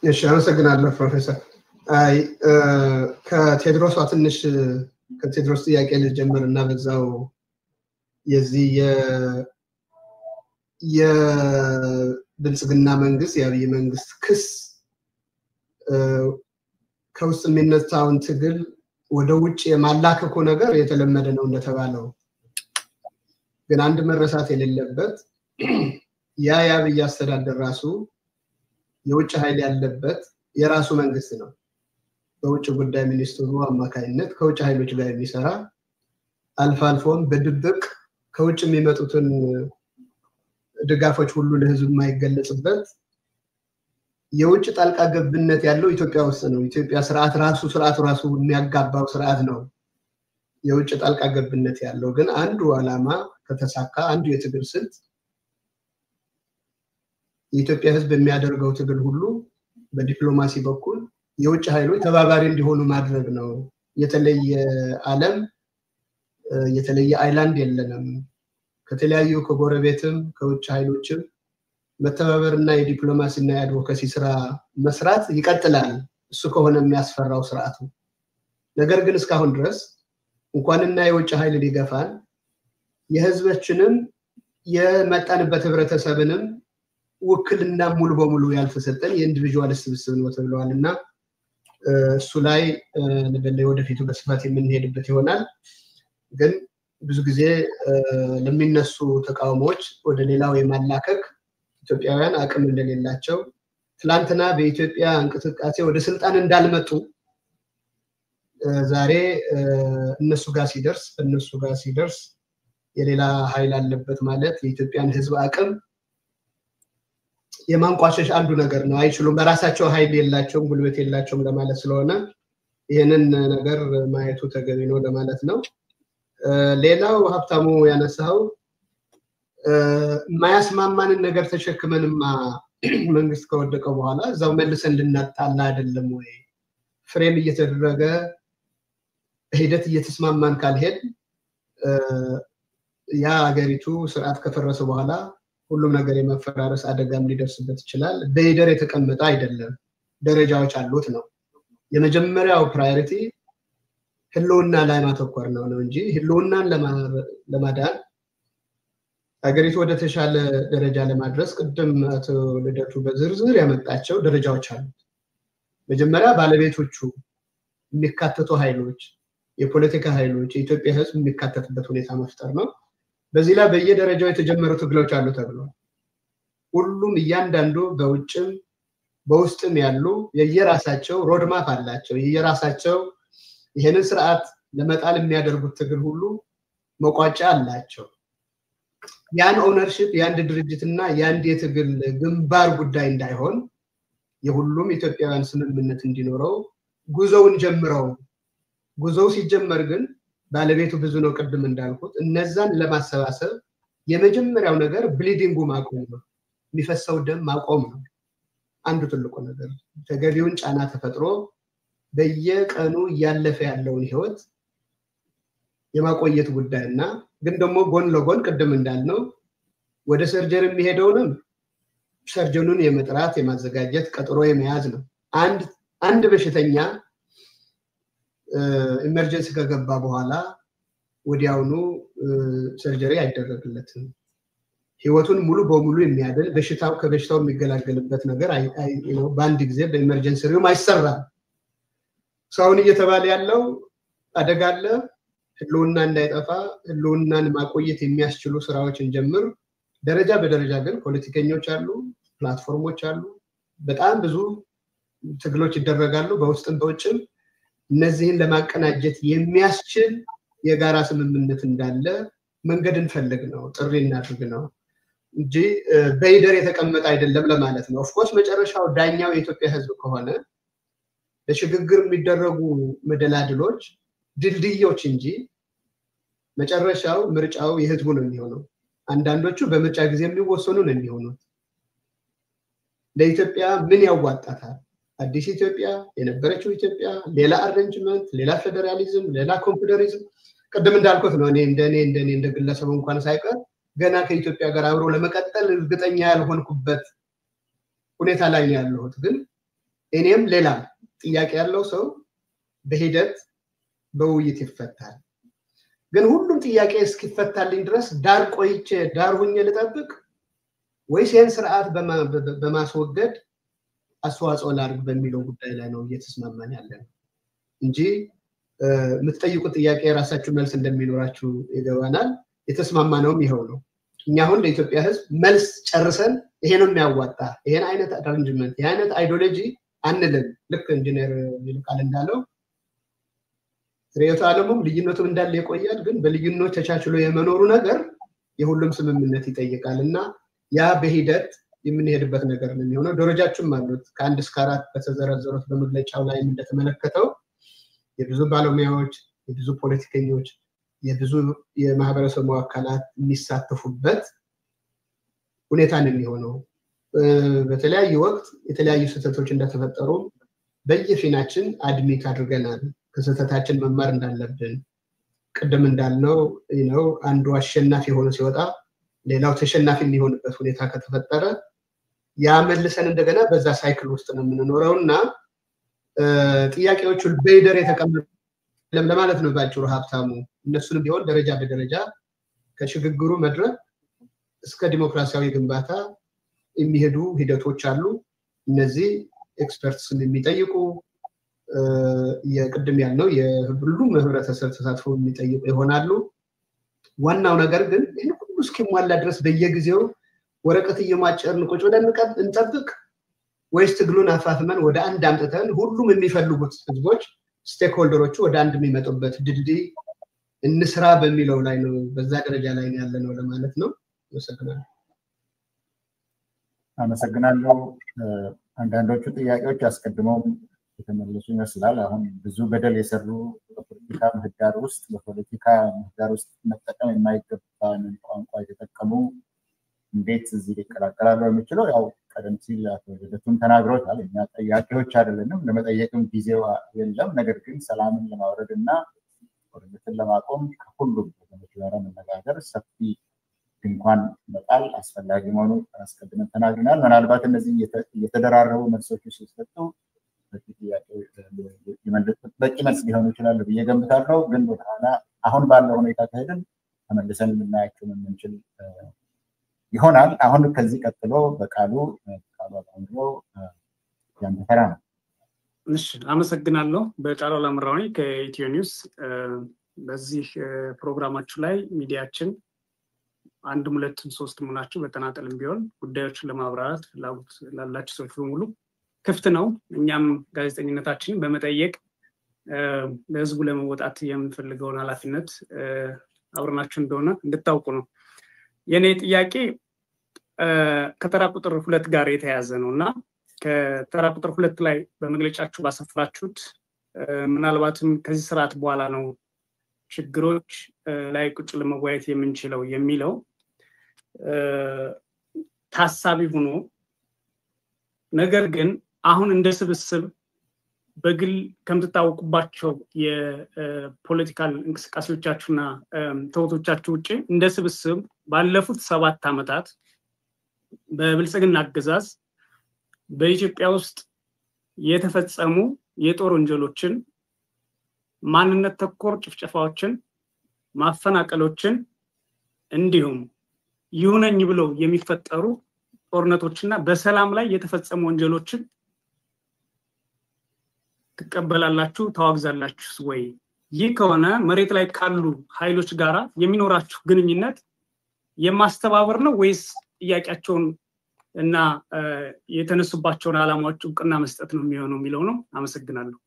እሺ አመሰግናለሁ ፕሮፌሰር። አይ ከቴድሮስ ትንሽ ከቴድሮስ ጥያቄ ልጀምርና በዛው የዚህ የብልጽግና መንግስት የአብይ መንግስት ክስ ከውስጥ የሚነሳውን ትግል ወደ ውጭ የማላከኩ ነገር የተለመደ ነው እንደተባለው። ግን አንድ መረሳት የሌለበት የአብይ አስተዳደር ራሱ የውጭ ኃይል ያለበት የራሱ መንግስት ነው። በውጭ ጉዳይ ሚኒስትሩ አማካይነት ከውጭ ኃይሎች ጋር የሚሰራ አልፎም በድብቅ ከውጭ የሚመጡትን ድጋፎች ሁሉ ለህዝብ የማይገለጽበት የውጭ ጣልቃ ገብነት ያለው ኢትዮጵያ ውስጥ ነው። ኢትዮጵያ ስርዓት ራሱ የሚያጋባው ስርዓት ነው የውጭ ጣልቃ ገብነት ያለው። ግን አንዱ ዓላማ ከተሳካ አንዱ የትግል ስልት የኢትዮጵያ ህዝብ የሚያደርገው ትግል ሁሉ በዲፕሎማሲ በኩል የውጭ ኃይሎች ተባባሪ እንዲሆኑ ማድረግ ነው። የተለየ ዓለም የተለየ አይላንድ የለንም። ከተለያዩ ከጎረቤትም ከውጭ ኃይሎችም መተባበርና የዲፕሎማሲና የአድቮካሲ ስራ መስራት ይቀጥላል። እሱ ከሆነ የሚያስፈራው ስርዓቱ። ነገር ግን እስካሁን ድረስ እንኳንና የውጭ ኃይል ሊገፋን የህዝባችንን የመጣንበት ህብረተሰብንም ውክልና ሙሉ በሙሉ ያልተሰጠን የኢንዲቪጁዋል ስብስብ ነው ተብለዋልና እሱ ላይ ወደፊቱ በስፋት የምንሄድበት ይሆናል። ግን ብዙ ጊዜ ለሚነሱ ተቃውሞዎች ወደ ሌላው የማላከክ ኢትዮጵያውያን አቅም እንደሌላቸው ትላንትና በኢትዮጵያ እንቅስቃሴ ወደ ስልጣን እንዳልመጡ ዛሬ እነሱ ጋር ሲደርስ የሌላ ኃይል አለበት ማለት የኢትዮጵያን ህዝብ አቅም የማንቋሸሽ አንዱ ነገር ነው። አይችሉም፣ በራሳቸው ኃይል የላቸውም፣ ጉልበት የላቸውም ለማለት ስለሆነ ይሄንን ነገር ማየቱ ተገቢ ነው ለማለት ነው። ሌላው ሀብታሙ ያነሳው ማያስማማንን ነገር ተሸክመንማ መንግስት ከወደቀ በኋላ እዛው መልሰን ልናጣላ አይደለም ወይ? ፍሬም እየተደረገ ሂደት እየተስማማን ካልሄድ ያ ሀገሪቱ ስርዓት ከፈረሰ በኋላ ሁሉም ነገር የመፈራረስ አደጋም ሊደርስበት ይችላል። በሂደር የተቀመጠ አይደለም፣ ደረጃዎች አሉት ነው። የመጀመሪያው ፕራዮሪቲ ህልውና ላይ ማተኮር ነው እንጂ ህልውናን ለማዳን ሀገሪቱ ወደ ተሻለ ደረጃ ለማድረስ ቅድም አቶ ልደቱ በዝርዝር ያመጣቸው ደረጃዎች አሉ። መጀመሪያ ባለቤቶቹ የሚካተቱ ኃይሎች፣ የፖለቲካ ኃይሎች፣ የኢትዮጵያ ህዝብ የሚካተትበት ሁኔታ መፍጠር ነው። በዚህ ላይ በየደረጃው የተጀመሩ ትግሎች አሉ ተብሏል። ሁሉም እያንዳንዱ በውጭም በውስጥም ያሉ የየራሳቸው ሮድማፕ አላቸው። የየራሳቸው ይሄንን ስርዓት ለመጣል የሚያደርጉት ትግል ሁሉ መቋጫ አላቸው። ያን ኦነርሺፕ የአንድ ድርጅትና የአንድ የትግል ግንባር ጉዳይ እንዳይሆን የሁሉም ኢትዮጵያውያን ስምምነት እንዲኖረው ጉዞውን ጀምረው ጉዞው ሲጀመር ግን ባለቤቱ ብዙ ነው። ቅድም እንዳልኩት እነዛን ለማሰባሰብ የመጀመሪያው ነገር ብሊዲንጉ ማቆም ነው፣ የሚፈሰው ደም ማቆም ነው። አንዱ ትልቁ ነገር ተገቢውን ጫና ተፈጥሮ በየቀኑ ያለፈ ያለውን ህይወት የማቆየት ጉዳይና ግን ደግሞ ጎን ለጎን ቅድም እንዳልነው ወደ ሰርጀሪ የሚሄደውንም ሰርጀኑን የመጥራት የማዘጋጀት ቀጠሮ የመያዝ ነው። አንድ በሽተኛ ኢመርጀንሲ ከገባ በኋላ ወዲያውኑ ሰርጀሪ አይደረግለትም። ህይወቱን ሙሉ በሙሉ የሚያድን ከበሽታው የሚገላገልበት ነገር በአንድ ጊዜ በኢመርጀንሲ ሩም አይሰራም። ሰውን እየተባለ ያለው አደጋ አለ። ህልውና እንዳይጠፋ ህልውናን ማቆየት የሚያስችሉ ስራዎችን ጀምር። ደረጃ በደረጃ ግን ፖለቲከኞች አሉ፣ ፕላትፎርሞች አሉ፣ በጣም ብዙ ትግሎች ይደረጋሉ በውስጥም በውጭም። እነዚህን ለማቀናጀት የሚያስችል የጋራ ስምምነት እንዳለ መንገድ እንፈልግ ነው፣ ጥሪ እናድርግ ነው እንጂ በሂደር የተቀመጠ አይደለም ለማለት ነው። ኦፍኮርስ መጨረሻው ዳኛው የኢትዮጵያ ህዝብ ከሆነ ለሽግግር የሚደረጉ መደላድሎች ድልድዮች እንጂ መጨረሻው ምርጫው የህዝቡ ነው የሚሆነው። አንዳንዶቹ በምርጫ ጊዜ የሚወሰኑ ነው የሚሆኑት። ለኢትዮጵያ ምን ያዋጣታል? አዲስ ኢትዮጵያ፣ የነበረችው ኢትዮጵያ፣ ሌላ አሬንጅመንት፣ ሌላ ፌደራሊዝም፣ ሌላ ኮንፌደራሊዝም። ቅድም እንዳልኩት ነው እንደኔ እንደ ግለሰብ እንኳን ሳይቀር ገና ከኢትዮጵያ ጋር አብሮ ለመቀጠል እርግጠኛ ያልሆንኩበት ሁኔታ ላይ ነው ያለሁት። ግን እኔም ሌላ ጥያቄ ያለው ሰው በሂደት በውይይት ይፈታል ግን ሁሉም ጥያቄ እስኪፈታልኝ ድረስ ዳር ቆይቼ ዳር ሆኜ ልጠብቅ ወይስ ይሄን ስርዓት በማስወገድ አስተዋጽኦ ላድርግ በሚለው ጉዳይ ላይ ነው እየተስማማን ያለን እንጂ የምትጠይቁት ጥያቄ ራሳችሁ መልስ እንደሚኖራችሁ ይገባናል የተስማማነውም ይሄው ነው እኛ አሁን ለኢትዮጵያ ህዝብ መልስ ጨርሰን ይሄ ነው የሚያዋጣ ይሄን አይነት አሬንጅመንት ይሄን አይነት አይዲዮሎጂ አንልም ልክ ኢንጂነር ይልቃል እንዳለው ሪዮት ዓለሙም ልዩነቱም እንዳለ ይቆያል ግን በልዩነት ተቻችሎ የመኖሩ ነገር የሁሉም ስምምነት ይጠይቃልና ያ በሂደት የምንሄድበት ነገር ነው የሚሆነው ደረጃችሁም አሉት ከ1 እስከ 4 በተዘረዘሩት በመግለጫው ላይ እንደተመለከተው የብዙ ባለሙያዎች የብዙ ፖለቲከኞች የብዙ የማህበረሰብ አካላት የሚሳተፉበት ሁኔታ ነው የሚሆነው በተለያየ ወቅት የተለያዩ ስህተቶች እንደተፈጠሩ በየፊናችን አድሚት አድርገናል ከስህተታችን መማር እንዳለብን ቀደም እንዳልነው ነው አንዱ አሸናፊ ሆኖ ሲወጣ ሌላው ተሸናፊ የሚሆንበት ሁኔታ ከተፈጠረ ያ መልሰን እንደገና በዛ ሳይክል ውስጥ ነው የምንኖረውና ጥያቄዎቹ በይደር የተቀመጡ ለማለት ነው ባጭሩ ሀብታሙ እነሱንም ቢሆን ደረጃ በደረጃ ከሽግግሩ መድረክ እስከ ዲሞክራሲያዊ ግንባታ የሚሄዱ ሂደቶች አሉ እነዚህ ኤክስፐርትስ የሚጠይቁ የቅድም ያልነው የሁሉም ህብረተሰብ ተሳትፎ የሚጠይቁ ይሆናሉ ዋናው ነገር ግን ይሄን ሁሉ እስኪሟላ ድረስ በየጊዜው ወረቀት እየማጨርን ቁጭ ብለን እንጠብቅ ወይስ ትግሉን አፋፍመን ወደ አንድ አምጥተን ሁሉም የሚፈልጉት ህዝቦች ስቴክሆልደሮቹ ወደ አንድ የሚመጡበት ድልድይ እንስራ በሚለው ላይ ነው በዛ ደረጃ ላይ ያለነው ለማለት ነው አመሰግናለሁ አንዳንዶቹ ጥያቄዎች አስቀድመው የተመለሱ ይመስላል አሁን ብዙ በደል የሰሩ በፖለቲካ ምህዳር ውስጥ መጠቀም የማይገባን ቋንቋ የተጠቀሙ እንዴት እዚህ ሊቀላቀላሉ የሚችለው ያው ቀደም ሲል አተወደቱም ተናግረውታል እኛ ጥያቄዎች አይደለንም ለመጠየቅም ጊዜው የለም ነገር ግን ሰላምን ለማውረድና ጦርነትን ለማቆም ከሁሉም ወገኖች ጋር መነጋገር ሰፊ እንኳን መጣል አስፈላጊ መሆኑ አስቀድመን ተናግረናል ምናልባት እነዚህ የተደራረቡ መልሶች ሲሰጡ በቂ መልስ ሊሆኑ ይችላሉ ብዬ ገምታለሁ ግን ወደኋላ አሁን ባለው ሁኔታ ከሄድን ተመልሰን የምናያቸው የምንችል ይሆናል አሁን ከዚህ ቀጥሎ በቃሉ አባባንሮ ያንተራ ነው እሺ አመሰግናለሁ በቃሉ ለምራውኝ ከኢትዮ ኒውስ በዚህ ፕሮግራማችሁ ላይ ሚዲያችን አንድም ሁለትም ሶስትም ሆናችሁ በተናጠልም ቢሆን ጉዳዮችን ለማብራራት ላላችሁ ሰዎች በሙሉ ክፍት ነው እኛም ጋዜጠኝነታችንን በመጠየቅ ለህዝቡ ለመወጣት የምንፈልገውን ኃላፊነት አብረናችሁ እንደሆነ እንድታውቁ ነው የኔ ጥያቄ ከተራ ቁጥር 2 ጋር የተያያዘ ነውና ከተራ ቁጥር 2 ላይ በመግለጫችሁ ባሰፍራችሁት ምናልባትም ከዚህ ስርዓት በኋላ ነው ችግሮች ላይ ቁጭ ለመወያየት የምንችለው የሚለው ታሳቢ ሆኖ ነገር ግን አሁን እንደ ስብስብ በግል ከምትታወቁባቸው የፖለቲካል እንቅስቃሴዎቻችሁና ተውቶቻችሁ ውጪ እንደ ስብስብ ባለፉት 7 አመታት በብልጽግና አገዛዝ በኢትዮጵያ ውስጥ የተፈጸሙ የጦር ወንጀሎችን ማንነት ተኮር ጭፍጨፋዎችን ማፈናቀሎችን እንዲሁም ይሁነኝ ብለው የሚፈጠሩ ጦርነቶችና በሰላም ላይ የተፈጸሙ ወንጀሎችን ተቀበላላችሁ ታዋግዛላችሁ ወይ ይህ ከሆነ መሬት ላይ ካሉ ኃይሎች ጋራ የሚኖራችሁ ግንኙነት የማስተባበር ነው ወይስ ጥያቄያቸውን እና የተነሱባቸውን ዓላማዎች እውቅና መስጠት ነው የሚሆነው የሚለው ነው አመሰግናለሁ